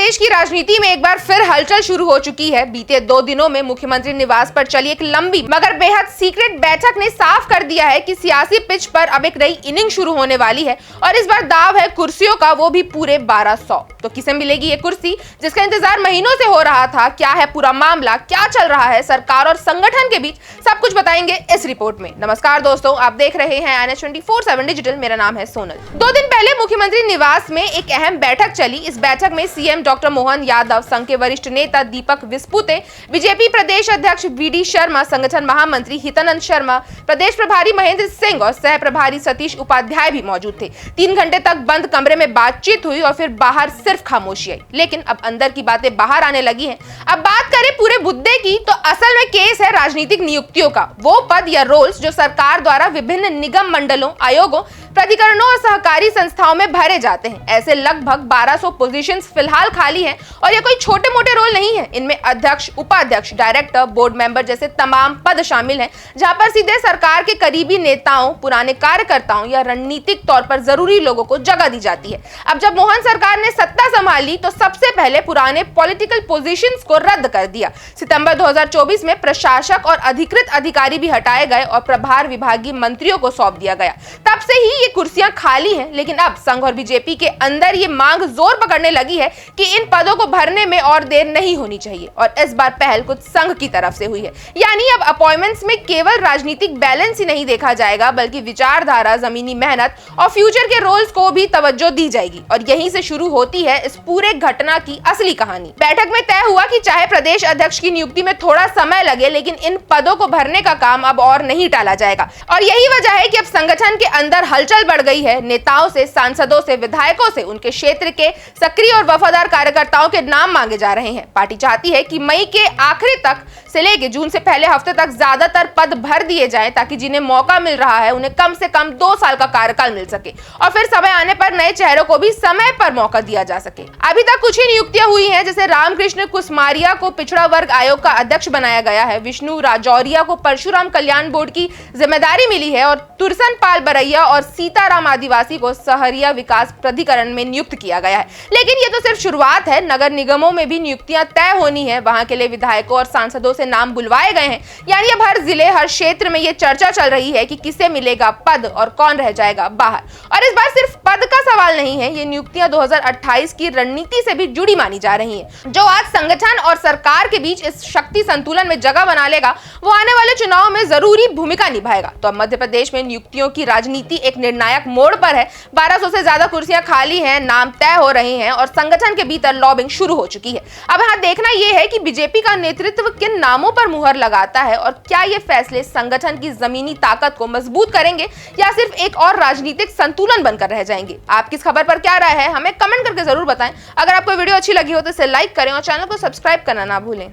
प्रदेश की राजनीति में एक बार फिर हलचल शुरू हो चुकी है। बीते 2 दिनों में मुख्यमंत्री निवास पर चली एक लंबी मगर बेहद सीक्रेट बैठक ने साफ कर दिया है कि सियासी पिच पर अब एक नई इनिंग शुरू होने वाली है और इस बार दाव है कुर्सियों का, वो भी पूरे 1200। तो किसे मिलेगी ये कुर्सी जिसका इंतजार महीनों से हो रहा था? क्या है पूरा मामला, क्या चल रहा है सरकार और संगठन के बीच, सब कुछ बताएंगे इस रिपोर्ट में। नमस्कार दोस्तों, आप देख रहे हैं NH24/7 डिजिटल। मेरा नाम है सोनल। 2 दिन पहले मुख्यमंत्री निवास में एक अहम बैठक चली। इस बैठक में सीएम डॉक्टर मोहन यादव, संघ के वरिष्ठ नेता दीपक विस्पुते, बीजेपी प्रदेश अध्यक्ष VD शर्मा, संगठन महामंत्री हितानंद शर्मा, प्रदेश प्रभारी महेंद्र सिंह और सह प्रभारी सतीश उपाध्याय भी मौजूद थे। 3 घंटे तक बंद कमरे में बातचीत हुई और फिर बाहर सिर्फ खामोशी आई। लेकिन अब अंदर की बातें बाहर आने लगी हैं। अब बात करें पूरे मुद्दे की तो असल में केस है राजनीतिक नियुक्तियों का। वो पद या रोल्स जो सरकार द्वारा विभिन्न निगम मंडलों, आयोगों, प्राधिकरणों और सहकारी संस्थाओं में भरे जाते हैं। ऐसे लगभग 1200 पोजीशंस फिलहाल खाली हैं और ये कोई छोटे मोटे रोल नहीं है। इनमें अध्यक्ष, उपाध्यक्ष, डायरेक्टर, बोर्ड मेंबर जैसे तमाम पद शामिल हैं, जहां पर सीधे सरकार के करीबी नेताओं, पुराने कार्यकर्ताओं या रणनीतिक तौर पर जरूरी लोगों को जगह दी जाती है। अब जब मोहन सरकार ने सत्ता संभाली तो सबसे पहले पुराने पॉलिटिकल पोजीशंस को रद्द कर दिया। सितंबर 2024 में प्रशासक और अधिकृत अधिकारी भी हटाए गए और प्रभार विभागीय मंत्रियों को सौंप दिया गया। तब से ही ये कुर्सियां खाली हैं। लेकिन अब संघ और बीजेपी के अंदर ये मांग जोर पकड़ने लगी है कि इन पदों को भरने में और देर नहीं होनी चाहिए और इस बार पहल कुछ संघ की तरफ से हुई है। यानी अब अपॉइंटमेंट्स में केवल राजनीतिक बैलेंस ही नहीं देखा जाएगा, बल्कि विचारधारा, जमीनी मेहनत और फ्यूचर के रोल्स को भी तवज्जो दी जाएगी। और यहीं से शुरू होती है इस पूरे घटना की असली कहानी। बैठक में तय हुआ कि चाहे प्रदेश अध्यक्ष की नियुक्ति में थोड़ा समय लगे, लेकिन इन पदों को भरने का काम अब और नहीं टाला जाएगा। और यही वजह है कि अब संगठन के अंदर हलचल बढ़ गई है। नेताओं से, सांसदों से, विधायकों से उनके क्षेत्र के सक्रिय और वफादार कार्यकर्ताओं के नाम मांगे जा रहे हैं। पार्टी चाहती है कि मई के आखिरी तक से लेकर जून से पहले हफ्ते तक ज्यादातर पद भर दिए जाएं, ताकि जिन्हें मौका मिल रहा है उन्हें कम से कम 2 साल का कार्यकाल मिल सके और फिर समय आने पर नए चेहरों को भी समय पर मौका दिया जा सके। अभी तक कुछ ही नियुक्तियां हुई हैं, जैसे रामकृष्ण कुसमारिया को पिछड़ा वर्ग आयोग का अध्यक्ष बनाया गया है, विष्णु राजौरिया को परशुराम कल्याण बोर्ड की जिम्मेदारी मिली है और तुरसन पाल बरैया और सीताराम आदिवासी को सहरिया विकास प्राधिकरण में नियुक्त किया गया है। लेकिन ये तो सिर्फ शुरुआत है। नगर निगमों में भी नियुक्तियां तय होनी है। वहां के लिए विधायकों और सांसदों से नाम बुलवाए गए हैं। यानी अब हर जिले, हर क्षेत्र में ये चर्चा चल रही है कि किसे मिलेगा पद और कौन रह जाएगा बाहर। और इस बार सिर्फ पद का सवाल नहीं है, ये नियुक्तियां 2028 की रणनीति से भी जुड़ी मानी जा रही हैं। जो आज संगठन और सरकार के बीच इस शक्ति संतुलन में जगह बना लेगा, वो आने वाले चुनाव में जरूरी भूमिका निभाएगा। तो अब मध्य प्रदेश में नियुक्तियों की राजनीति एक निर्णायक मोड़ पर है। 1200 से ज्यादा कुर्सियां खाली हैं, नाम तय हो रहे हैं और संगठन के भीतर लॉबिंग शुरू हो चुकी है। अब यहाँ देखना यह है कि बीजेपी का नेतृत्व किन नामों पर मुहर लगाता है और क्या ये फैसले संगठन की जमीनी ताकत को मजबूत करेंगे या सिर्फ एक और राजनीतिक संतुलन बनकर रह जाएंगे। आपकी इस खबर पर क्या राय है, हमें कमेंट करके जरूर बताएं। अगर आपको वीडियो अच्छी लगी हो तो इसे लाइक करें और चैनल को सब्सक्राइब करना ना भूलें।